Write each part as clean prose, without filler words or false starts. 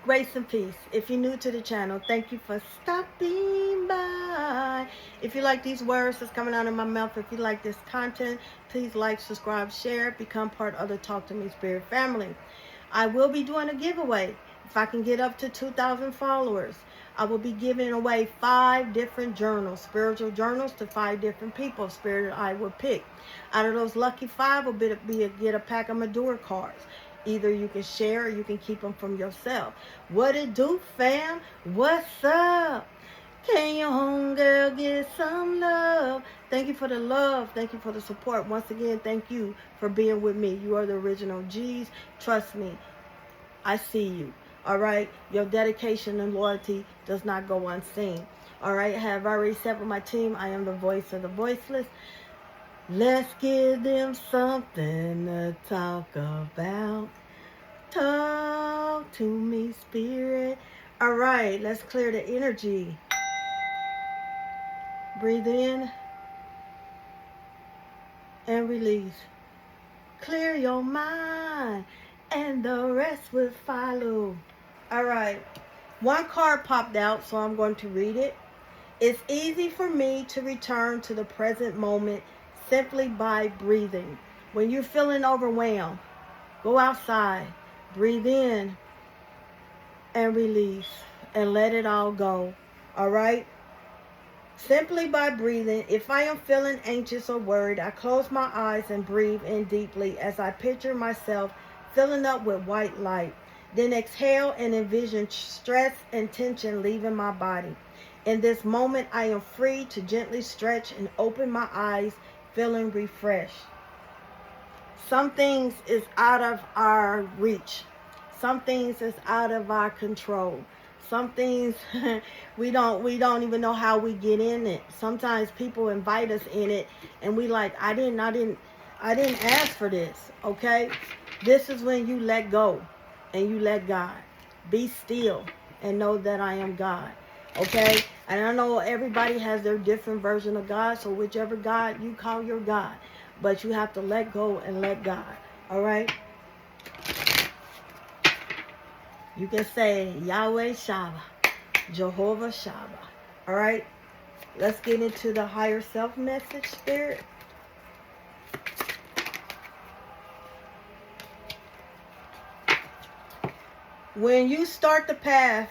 Grace and peace. If you're new to the channel, thank you for stopping by. If you like these words that's coming out of my mouth, if you like this content, please like, subscribe, share, become part of the Talk to Me Spirit family. I will be doing a giveaway. If I can get up to 2,000 followers, I will be giving away 5 different journals, spiritual journals to 5 different people. Spirit I will pick. Out of those lucky 5 will get a pack of Madura cards. Either you can share or you can keep them from yourself. What it do, fam? What's up? Can your homegirl get some love? Thank you for the love. Thank you for the support. Once again, thank you for being with me. You are the original G's. Trust me, I see you. All right? Your dedication and loyalty does not go unseen. All right? I have already said with my team, I am the voice of the voiceless. Let's give them something to talk about. Talk to me, spirit. All right, let's clear the energy. Breathe in and release. Clear your mind and the rest will follow. All right, one card popped out, so I'm going to read it. It's easy for me to return to the present moment simply by breathing. When you're feeling overwhelmed, go outside, breathe in and release and let it all go. All right? Simply by breathing. If I am feeling anxious or worried, I close my eyes and breathe in deeply as I picture myself filling up with white light. Then exhale and envision stress and tension leaving my body. In this moment, I am free to gently stretch and open my eyes, feeling refreshed. Some things is out of our reach. Some things is out of our control. Some things we don't even know how we get in it. Sometimes people invite us in it and we like, I didn't ask for this. Okay? This is when you let go and you let God. Be still and know that I am God. Okay? And I know everybody has their different version of God, so whichever God you call your God. But you have to let go and let God. All right? You can say Yahweh Shaba, Jehovah Shaba. All right? Let's get into the higher self message, spirit. When you start, the path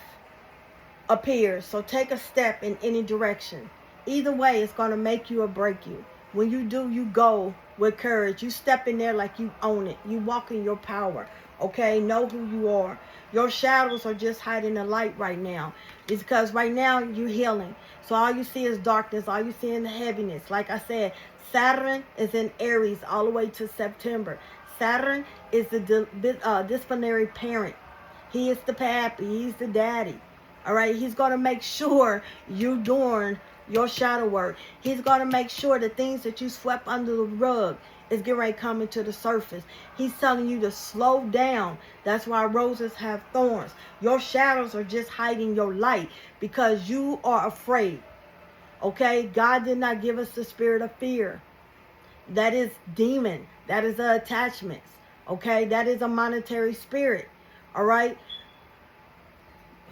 appears. So take a step in any direction. Either way, it's going to make you or break you. When you do, you go with courage. You step in there like you own it. You walk in your power. Okay? Know who you are. Your shadows are just hiding the light right now. It's because right now you're healing. So all you see is darkness. All you see is heaviness. Like I said, Saturn is in Aries all the way to September. Saturn is the disciplinary parent. He is the pappy. He's the daddy. All right? He's going to make sure you're doing your shadow work. He's going to make sure the things that you swept under the rug is getting ready to come into the surface. He's telling you to slow down. That's why roses have thorns. Your shadows are just hiding your light because you are afraid. Okay? God did not give us the spirit of fear. That is demon. That is attachments. Okay? That is a monetary spirit. All right?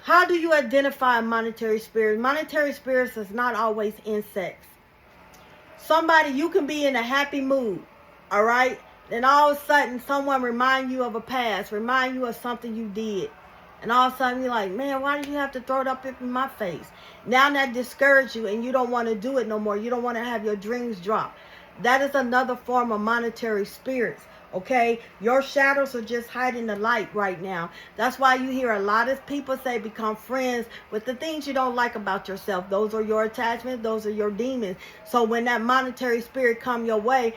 How do you identify a monetary spirit? Monetary spirits is not always insects. Somebody, you can be in a happy mood, all right? Then all of a sudden, someone remind you of a past, remind you of something you did. And all of a sudden, you're like, man, why did you have to throw it up in my face? Now that discourages you and you don't want to do it no more. You don't want to have your dreams drop. That is another form of monetary spirits. Okay, your shadows are just hiding the light right now. That's why you hear a lot of people say become friends with the things you don't like about yourself. Those are your attachments. Those are your demons. So when that monetary spirit come your way,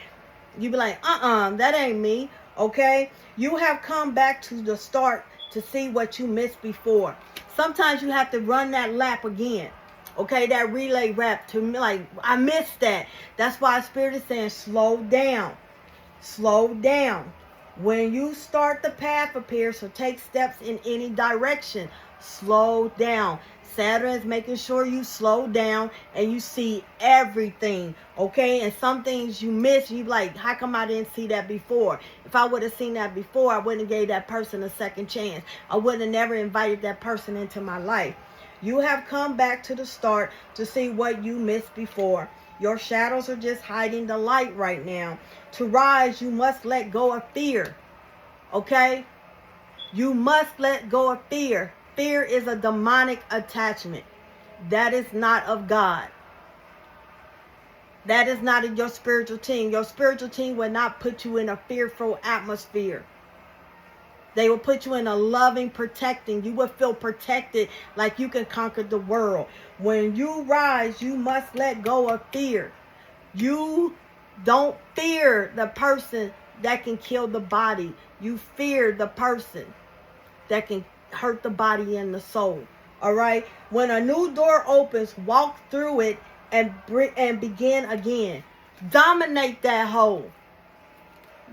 you be like, that ain't me. Okay, you have come back to the start to see what you missed before. Sometimes you have to run that lap again. Okay, that relay rap to me, like, I missed that. That's why Spirit is saying slow down. Slow down. When you start, the path appears, so take steps in any direction. Slow down. Saturn is making sure you slow down and you see everything, okay? And some things you miss, you like, how come I didn't see that before? If I would have seen that before, I wouldn't have gave that person a second chance. I wouldn't have never invited that person into my life. You have come back to the start to see what you missed before. Your shadows are just hiding the light right now. To rise, you must let go of fear. Okay? You must let go of fear. Fear is a demonic attachment. That is not of God. That is not in your spiritual team. Your spiritual team will not put you in a fearful atmosphere. They will put you in a loving, protecting. You will feel protected like you can conquer the world. When you rise, you must let go of fear. You don't fear the person that can kill the body. You fear the person that can hurt the body and the soul. All right? When a new door opens, walk through it and begin again. Dominate that hole.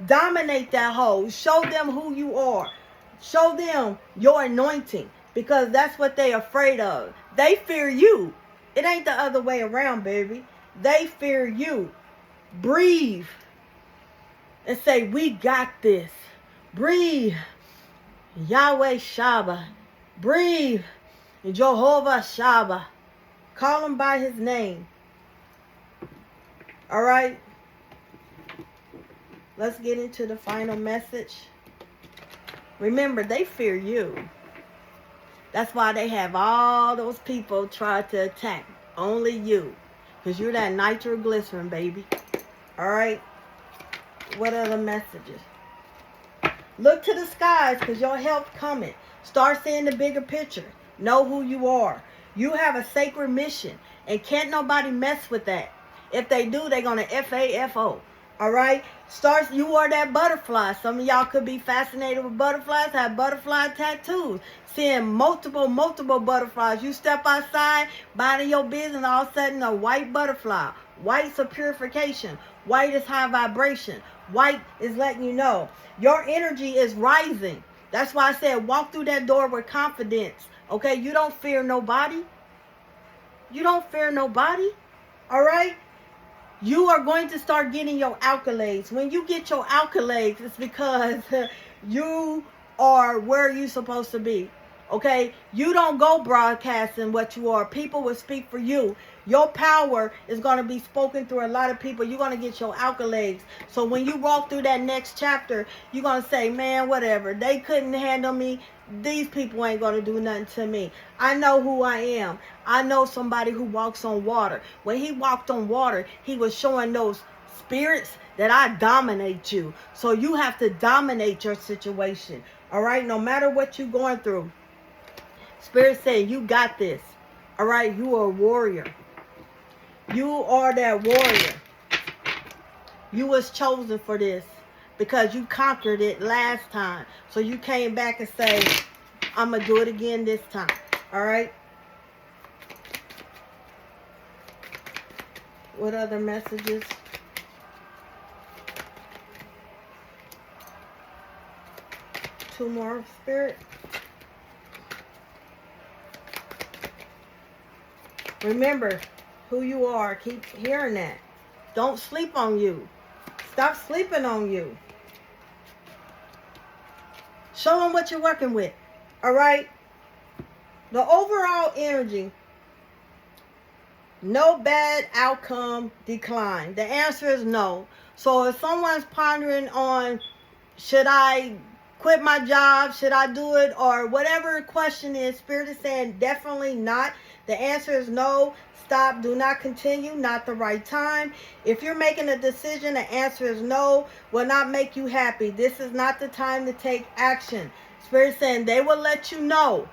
Dominate that hole. Show them who you are. Show them your anointing, because that's what they're afraid of. They fear you. It ain't the other way around, baby. They fear you. Breathe and say, we got this. Breathe. Yahweh Shaba. Breathe. Jehovah Shaba. Call him by his name. All right. Let's get into the final message. Remember, they fear you. That's why they have all those people try to attack only you. Because you're that nitroglycerin, baby. All right. What other messages? Look to the skies, because your help's coming. Start seeing the bigger picture. Know who you are. You have a sacred mission, and can't nobody mess with that. If they do, they're going to FAFO. All right? You are that butterfly. Some of y'all could be fascinated with butterflies, have butterfly tattoos. Seeing multiple butterflies. You step outside, minding your business, all of a sudden a white butterfly. White's a purification. White is high vibration. White is letting you know your energy is rising. That's why I said walk through that door with confidence. Okay? You don't fear nobody. You don't fear nobody. All right? You are going to start getting your accolades. When you get your accolades, it's because you are where you're supposed to be. Okay? You don't go broadcasting what you are. People will speak for you. Your power is going to be spoken through a lot of people. You're going to get your accolades. So when you walk through that next chapter, you're going to say, man, whatever. They couldn't handle me. These people ain't going to do nothing to me. I know who I am. I know somebody who walks on water. When he walked on water, he was showing those spirits that I dominate you. So you have to dominate your situation. All right? No matter what you're going through. Spirit saying, you got this. All right? You are a warrior. You are that warrior. You was chosen for this because you conquered it last time. So you came back and say, I'm going to do it again this time. All right? What other messages? Two more, Spirit. Remember who you are. Keep hearing that. Don't sleep on you. Stop sleeping on you. Show them what you're working with. All right? The overall energy. No bad outcome, decline. The answer is no. So if someone's pondering on, should I quit my job? Should I do it? Or whatever the question is, Spirit is saying definitely not. The answer is no. Stop. Do not continue. Not the right time. If you're making a decision, the answer is no. Will not make you happy. This is not the time to take action. Spirit saying they will let you know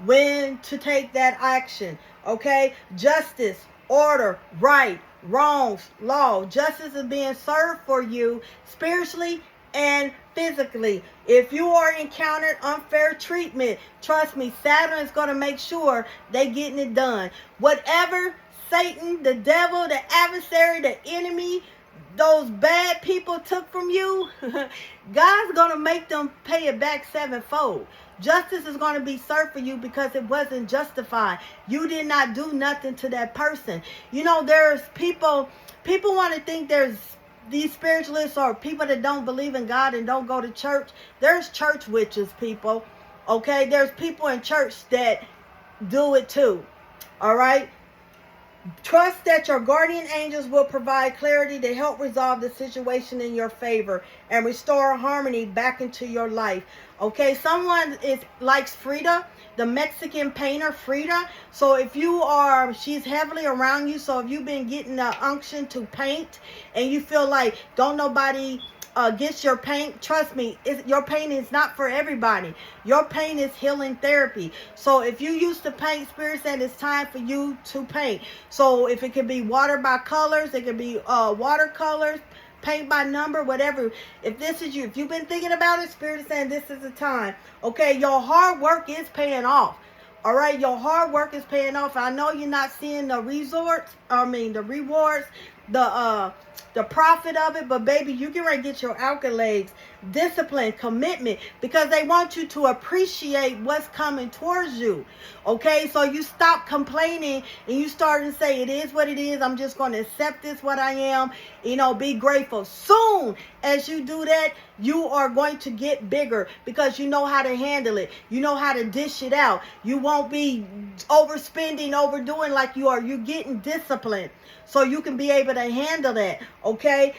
when to take that action. Okay? Justice, order, right, wrongs, law. Justice is being served for you spiritually and physically. If you are encountered unfair treatment, trust me, Saturn is going to make sure they getting it done. Whatever Satan, the devil, the adversary, the enemy, those bad people took from you, God's going to make them pay it back sevenfold. Justice is going to be served for you because it wasn't justified. You did not do nothing to that person. You know, there's people want to think there's these spiritualists or people that don't believe in God and don't go to church. There's church witches, people. Okay, there's people in church that do it too. All right. Trust that your guardian angels will provide clarity to help resolve the situation in your favor and restore harmony back into your life. Okay, someone likes Frida, the Mexican painter Frida. So if she's heavily around you. So if you've been getting the unction to paint and you feel like don't nobody gets your paint, trust me, your paint is not for everybody. Your paint is healing therapy. So if you used to paint, Spirit said it's time for you to paint. So if it could be water by colors, it could be watercolors, paint by number, whatever. If this is you, if you've been thinking about it, Spirit is saying this is the time. Okay, your hard work is paying off. All right, your hard work is paying off. I know you're not seeing the rewards, the profit of it, but baby, you can ready to get your accolades, discipline, commitment, because they want you to appreciate what's coming towards you. Okay, so you stop complaining and you start to say it is what it is. I'm just going to accept this what I am. You know, be grateful. Soon as you do that, you are going to get bigger because you know how to handle it. You know how to dish it out. You won't be overspending, overdoing like you are. You're getting disciplined so you can be able to handle that. Okay.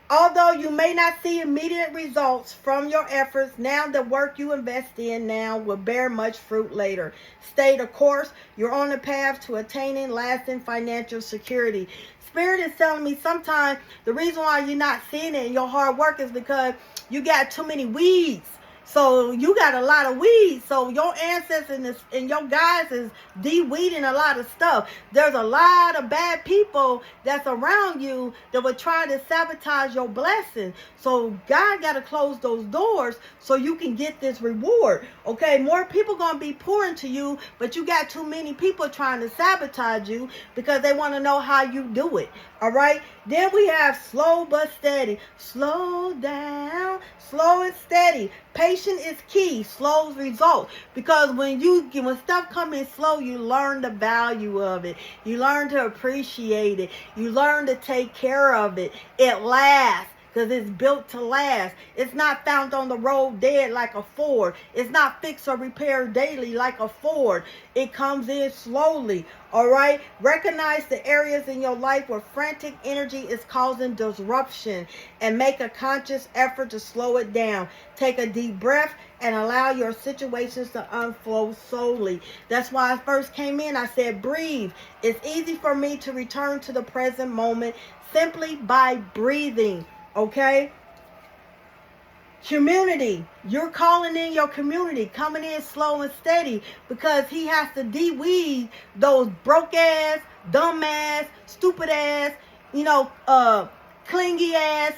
Although you may not see immediate results from your efforts, now the work you invest in now will bear much fruit later. Stay the course. You're on the path to attaining lasting financial security. Spirit is telling me sometimes the reason why you're not seeing it in your hard work is because you got too many weeds. So you got a lot of weeds. So your ancestors and your guys is de-weeding a lot of stuff. There's a lot of bad people that's around you that will try to sabotage your blessing. So God got to close those doors so you can get this reward. Okay, more people going to be pouring to you, but you got too many people trying to sabotage you because they want to know how you do it. All right. Then we have slow but steady. Slow down, slow and steady. Patience is key. Slow results. Because when stuff comes in slow, you learn the value of it. You learn to appreciate it. You learn to take care of it. It lasts. Because it's built to last. It's not found on the road dead like a Ford. It's not fixed or repaired daily like a Ford. It comes in slowly. All right? Recognize the areas in your life where frantic energy is causing disruption and make a conscious effort to slow it down. Take a deep breath and allow your situations to unfold slowly. That's why I first came in. I said, breathe. It's easy for me to return to the present moment simply by breathing. Okay? Community. You're calling in your community, coming in slow and steady because he has to de-weed those broke ass, dumb ass, stupid ass, clingy ass,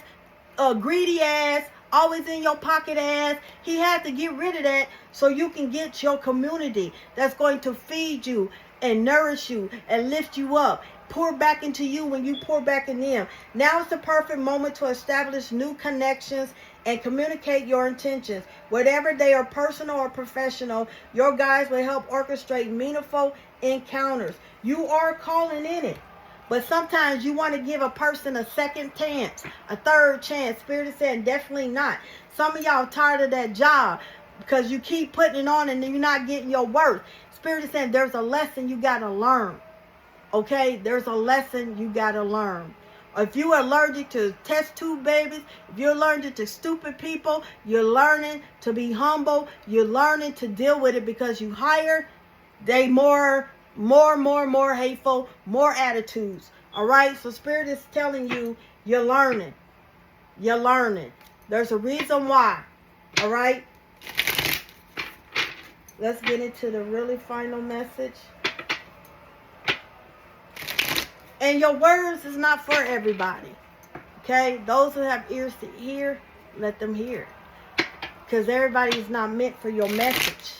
greedy ass, always in your pocket ass. He had to get rid of that so you can get your community that's going to feed you and nourish you and lift you up. Pour back into you when you pour back in them. Now is the perfect moment to establish new connections and communicate your intentions. Whether they are personal or professional, your guides will help orchestrate meaningful encounters. You are calling in it. But sometimes you want to give a person a second chance, a third chance. Spirit is saying definitely not. Some of y'all tired of that job because you keep putting it on and you're not getting your worth. Spirit is saying there's a lesson you got to learn. Okay, there's a lesson you got to learn. If you're allergic to test tube babies, if you're allergic to stupid people, you're learning to be humble. You're learning to deal with it because you hire, they more hateful, more attitudes. All right, so Spirit is telling you, you're learning. You're learning. There's a reason why. All right. Let's get into the really final message. And your words is not for everybody. Okay? Those who have ears to hear, let them hear. Because everybody is not meant for your message.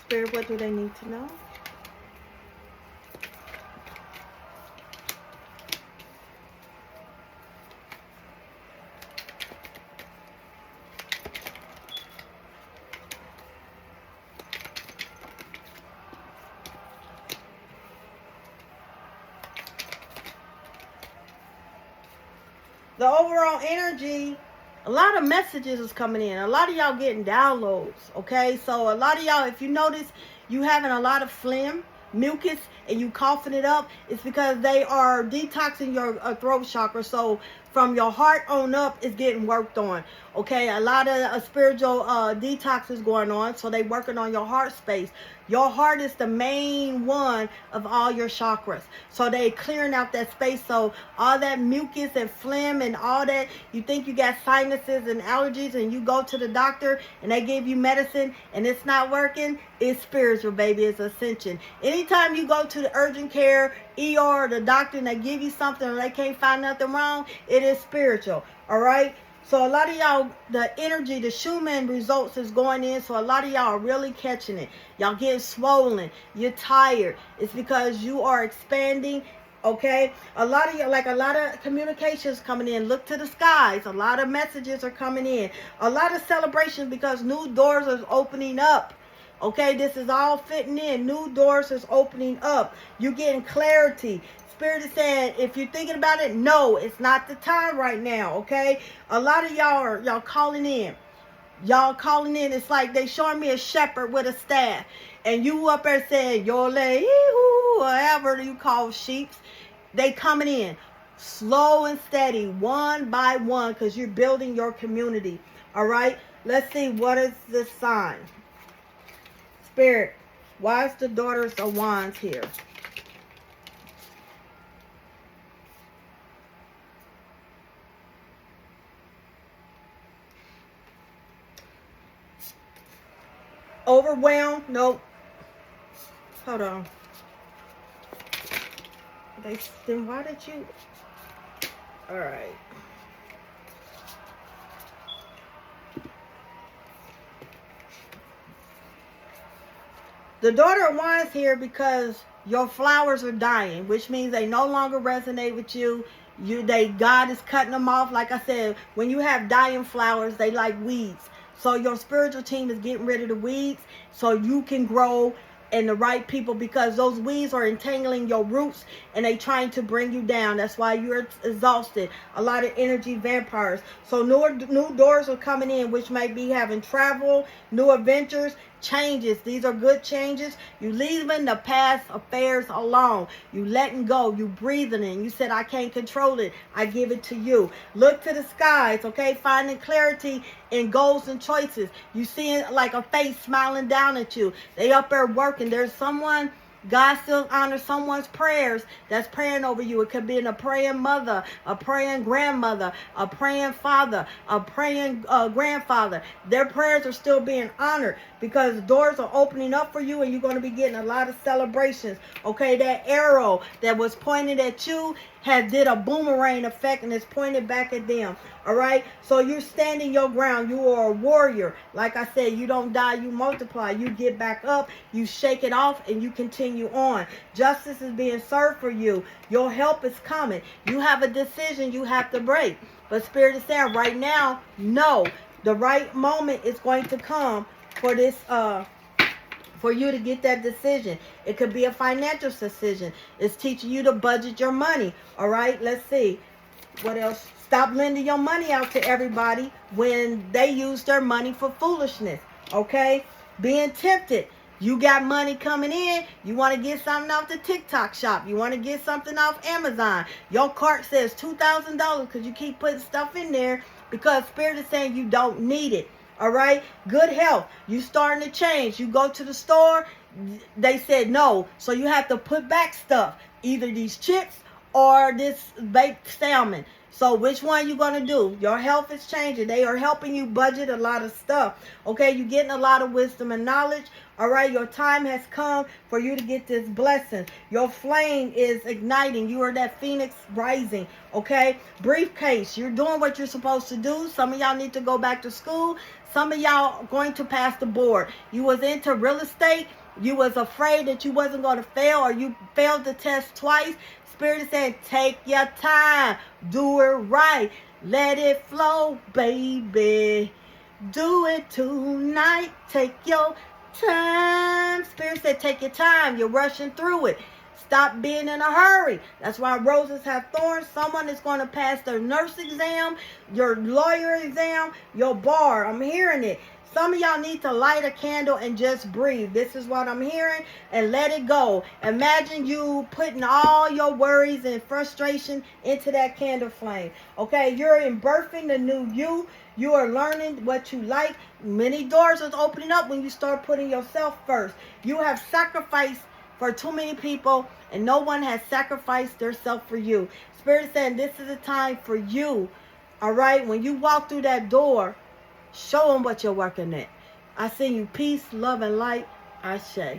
Spirit, what do they need to know? The overall energy, a lot of messages is coming in. A lot of y'all getting downloads, okay? So a lot of y'all, if you notice, you having a lot of phlegm, mucus, and you coughing it up, it's because they are detoxing your throat chakra. So from your heart on up, it's getting worked on, okay? A lot of spiritual detox is going on, so they working on your heart space. Your heart is the main one of all your chakras. So they clearing out that space. So all that mucus and phlegm and all that, you think you got sinuses and allergies and you go to the doctor and they give you medicine and it's not working, it's spiritual, baby. It's ascension. Anytime you go to the urgent care, ER, or the doctor and they give you something and they can't find nothing wrong, it is spiritual. All right? So a lot of y'all, the energy, the Schumann results is going in. So a lot of y'all are really catching it. Y'all getting swollen. You're tired. It's because you are expanding. Okay. A lot of you, like a lot of communications coming in. Look to the skies. A lot of messages are coming in. A lot of celebrations because new doors are opening up. Okay. This is all fitting in. New doors is opening up. You're getting clarity. Spirit is saying, if you're thinking about it, no, it's not the time right now, okay? A lot of y'all calling in. Y'all calling in. It's like they showing me a shepherd with a staff. And you up there saying, yole, whatever you call sheep. They coming in slow and steady, one by one, because you're building your community, all right? Let's see, what is this sign? Spirit, why is the daughters of wands here? Overwhelmed? Nope. Hold on. Then why did you? All right. The daughter of wands here because your flowers are dying, which means they no longer resonate with you. God is cutting them off. Like I said, when you have dying flowers, they like weeds. So your spiritual team is getting rid of the weeds so you can grow and the right people, because those weeds are entangling your roots and they trying to bring you down. That's why you're exhausted. A lot of energy vampires. So new doors are coming in, which might be having travel, new adventures, changes. These are good changes. You leaving the past affairs alone. You letting go. You breathing in. You said, I can't control it. I give it to you. Look to the skies, okay? Finding clarity in goals and choices. You seeing like a face smiling down at you. They up there working. There's someone, God still honors someone's prayers that's praying over you. It could be a praying mother, a praying grandmother, a praying father, a praying grandfather. Their prayers are still being honored because doors are opening up for you and you're going to be getting a lot of celebrations. Okay, that arrow that was pointed at you did a boomerang effect and it's pointed back at them. All right, so you're standing your ground. You are a warrior. Like I said, you don't die, you multiply. You get back up, you shake it off, and you continue on. Justice is being served for you. Your help is coming. You have a decision you have to break. But Spirit is saying right now, no, the right moment is going to come for this for you to get that decision. It could be a financial decision. It's teaching you to budget your money. All right, let's see. What else? Stop lending your money out to everybody when they use their money for foolishness. Okay? Being tempted. You got money coming in. You want to get something off the TikTok shop. You want to get something off Amazon. Your cart says $2,000 because you keep putting stuff in there because Spirit is saying you don't need it. All right? Good health. You starting to change. You go to the store. They said no. So you have to put back stuff. Either these chips or this baked salmon. So which one you going to do? Your health is changing. They are helping you budget a lot of stuff. Okay, you're getting a lot of wisdom and knowledge. All right, your time has come for you to get this blessing. Your flame is igniting. You are that phoenix rising. Okay, briefcase. You're doing what you're supposed to do. Some of y'all need to go back to school. Some of y'all going to pass the board. You was into real estate. You was afraid that you wasn't going to fail, or you failed the test twice. Spirit is saying, take your time. Do it right. Let it flow, baby. Do it tonight. Take your time. Spirit said, take your time. You're rushing through it. Stop being in a hurry. That's why roses have thorns. Someone is going to pass their nurse exam, your lawyer exam, your bar. I'm hearing it. Some of y'all need to light a candle and just breathe. This is what I'm hearing, and let it go. Imagine you putting all your worries and frustration into that candle flame. Okay, you're in birthing the new you. You are learning what you like. Many doors are opening up when you start putting yourself first. You have sacrificed for too many people, and no one has sacrificed themselves for you. Spirit is saying this is a time for you. All right, when you walk through that door, show them what you're working at. I send you peace, love, and light. Ashe.